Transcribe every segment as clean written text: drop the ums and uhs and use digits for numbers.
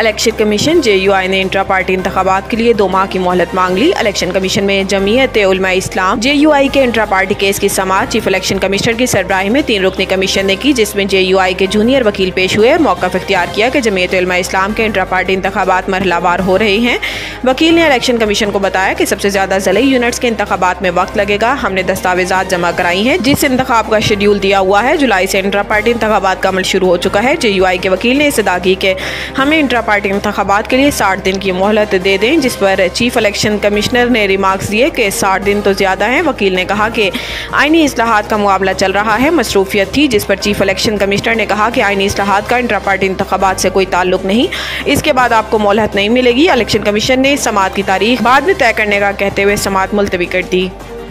Election commission JUI ने intra party इंतखाबात के लिए 2 माह की मोहलत मांग ली। इलेक्शन कमीशन में जमीयत उलमा इस्लाम JUI के इंट्रा पार्टी केस की समाअत चीफ इलेक्शन कमिश्नर की सरबराही में 3 रुकनी कमीशन ने की, जिसमें JUI के जूनियर वकील पेश हुए और मौक़िफ़ इख्तियार किया कि जमीयत उलमा इस्लाम के इंट्रा पार्टी इंतखाबात मरहलावार हो रहे हैं। वकील ने इलेक्शन कमीशन को बताया कि सबसे ज़्यादा ज़िले यूनिट्स के इंतखाबात में वक्त लगेगा। हमने दस्तावेज़ात जमा कराई हैं जिस इंतखाब का शेड्यूल दिया हुआ है। जुलाई से इंट्रा पार्टी इंतखाबात का अमल शुरू हो चुका है। JUI के वकील ने इस्तदा की कि हमें इंट्रा पार्टी इंतखाबात के लिए 60 दिन की मोहलत दे दें, जिस पर चीफ इलेक्शन कमिश्नर ने रिमार्क्स दिए कि 60 दिन तो ज़्यादा हैं। वकील ने कहा कि आईनी इस्लाहात का मुआवला चल रहा है, मसरूफियत थी, जिस पर चीफ इलेक्शन कमिश्नर ने कहा कि आईनी इस्लाहात का इंट्रा पार्टी इंतखाबात से कोई ताल्लुक नहीं, इसके बाद आपको मोहलत नहीं मिलेगी। इलेक्शन कमीशन ने समाअत की तारीख बाद में तय करने का कहते हुए समाअत मुलतवी कर दी।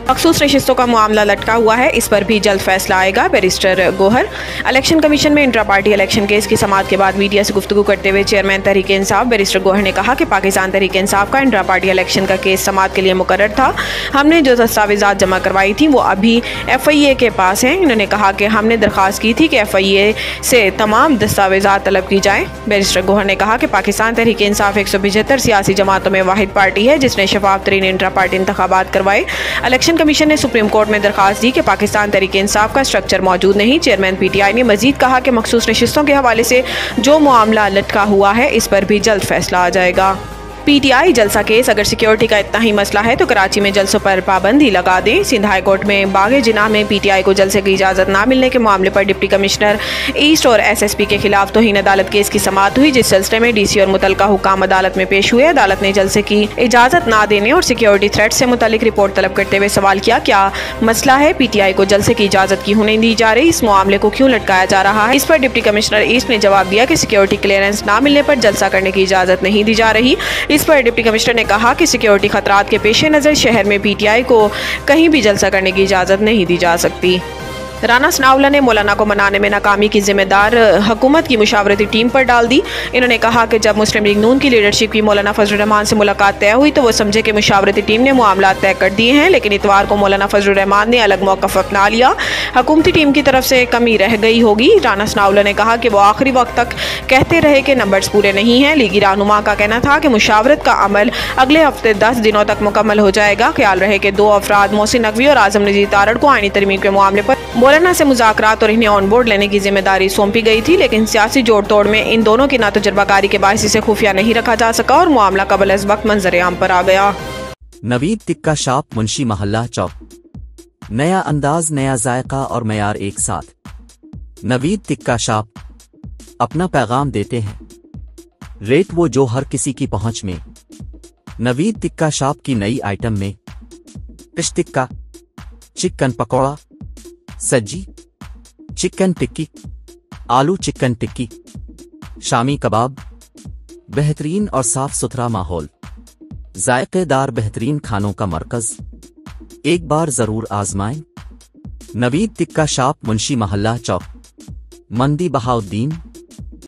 मखसूस नशिस्तों का मामला लटका हुआ है, इस पर भी जल्द फैसला आएगा। बैरिस्टर गोहर। इलेक्शन कमीशन में इंट्रा पार्टी इलेक्शन केस की समाअत के बाद मीडिया से गुफ्तगू करते हुए चेयरमैन तहरीक इंसाफ बैरिस्टर गोहर ने कहा कि पाकिस्तान तहरीक इंसाफ का इंट्रा पार्टी इलेक्शन का केस समाअत के लिए मुकर्रर था। हमने जो दस्तावेज़ात जमा करवाई थी वो अभी FIA के पास हैं। इन्होंने कहा कि हमने दरख्वास्त की थी कि FIA से तमाम दस्तावेज़ात तलब की जाएँ। बैरिस्टर गोहर ने कहा कि पाकिस्तान तहरीक इंसाफ 175 सियासी जमातों में वाहिद पार्टी है जिसने शफाफ तरीन इंट्रा पार्टी इंतखाबात करवाए। इलेक्शन कमीशन ने सुप्रीम कोर्ट में दरखास्त दी कि पाकिस्तान तहरीक इंसाफ का स्ट्रक्चर मौजूद नहीं। चेयरमैन PTI ने मजीद कहा कि मखसूस नशिस्तों के हवाले से जो मामला लटका हुआ है इस पर भी जल्द फैसला आ जाएगा। PTI जलसा केस। अगर सिक्योरिटी का इतना ही मसला है तो कराची में जलसों पर पाबंदी लगा दें। सिंध हाई कोर्ट में बागे जिना में PTI को जलसे की इजाज़त ना मिलने के मामले पर डिप्टी कमिश्नर ईस्ट और SSP के खिलाफ तौहीन अदालत केस की समाअत हुई, जिस सिलसिले में DC और मुतलका हुकाम अदालत में पेश हुए। अदालत ने जलसे की इजाज़त ना देने और सिक्योरिटी थ्रेट से मुतालिक रिपोर्ट तलब करते हुए सवाल किया, क्या मसला है? PTI को जलसे की इजाज़त क्यों नहीं दी जा रही? इस मामले को क्यों लटकाया जा रहा है? इस पर डिप्टी कमिश्नर ईस्ट ने जवाब दिया कि सिक्योरिटी क्लियरेंस ना मिलने पर जलसा करने की इजाज़त नहीं दी जा रही। इस पर डिप्टी कमिश्नर ने कहा कि सिक्योरिटी खतरात के पेश नज़र शहर में PTI को कहीं भी जलसा करने की इजाज़त नहीं दी जा सकती। राना सनाउल्ला ने मौलाना को मनाने में नाकामी की जिम्मेदार हुकूमत की मुशावरती टीम पर डाल दी। इन्होंने कहा कि जब मुस्लिम लीग नून की लीडरशिप की मौलाना फजलुर रहमान से मुलाकात तय हुई तो वो समझे कि मुशावरती टीम ने मामला तय कर दिए हैं, लेकिन इतवार को मौलाना फजलुर रहमान ने अलग मौक़िफ़ अपना लिया। हुकूमती टीम की तरफ से कमी रह गई होगी। राना सनाउल्ला ने कहा कि वो आखिरी वक्त तक कहते रहे कि नंबर्स पूरे नहीं हैं। लीगी रहनुमा का कहना था कि मुशावरत का अमल अगले हफ्ते 10 दिनों तक मुकम्मल हो जाएगा। ख्याल रहे कि 2 अफराद मोहसिन नकवी और आज़म नज़ीर तारड़ को आईनी तरमीम के मामले पर मौलाना से मुज़ाकरात और इन्हें ऑन बोर्ड लेने की जिम्मेदारी सौंपी गई थी, लेकिन सियासी जोड़ तोड़ में इन दोनों की ना तजुर्बाकारी के बायस इसे खुफिया नहीं रखा जा सका और मामला कबल अज़ वक्त मंजर आम पर आ गया। नवीद टिक्का शॉप मुंशी महल्ला चौक। नया अंदाज, नया जायका और मयार एक साथ। नवीद टिक्का शॉप अपना पैगाम देते हैं, रेट वो जो हर किसी की पहुंच में। नवीद टिक्का शॉप की नई आइटम में फिश टिक्का, चिकन पकौड़ा, सज्जी, चिकन टिक्की, आलू चिकन टिक्की, शामी कबाब, बेहतरीन और साफ सुथरा माहौल, जायकेदार बेहतरीन खानों का मरकज। एक बार जरूर आजमाएं। नवीद टिक्का शॉप मुंशी महल्ला चौक, मंदी बहाउद्दीन।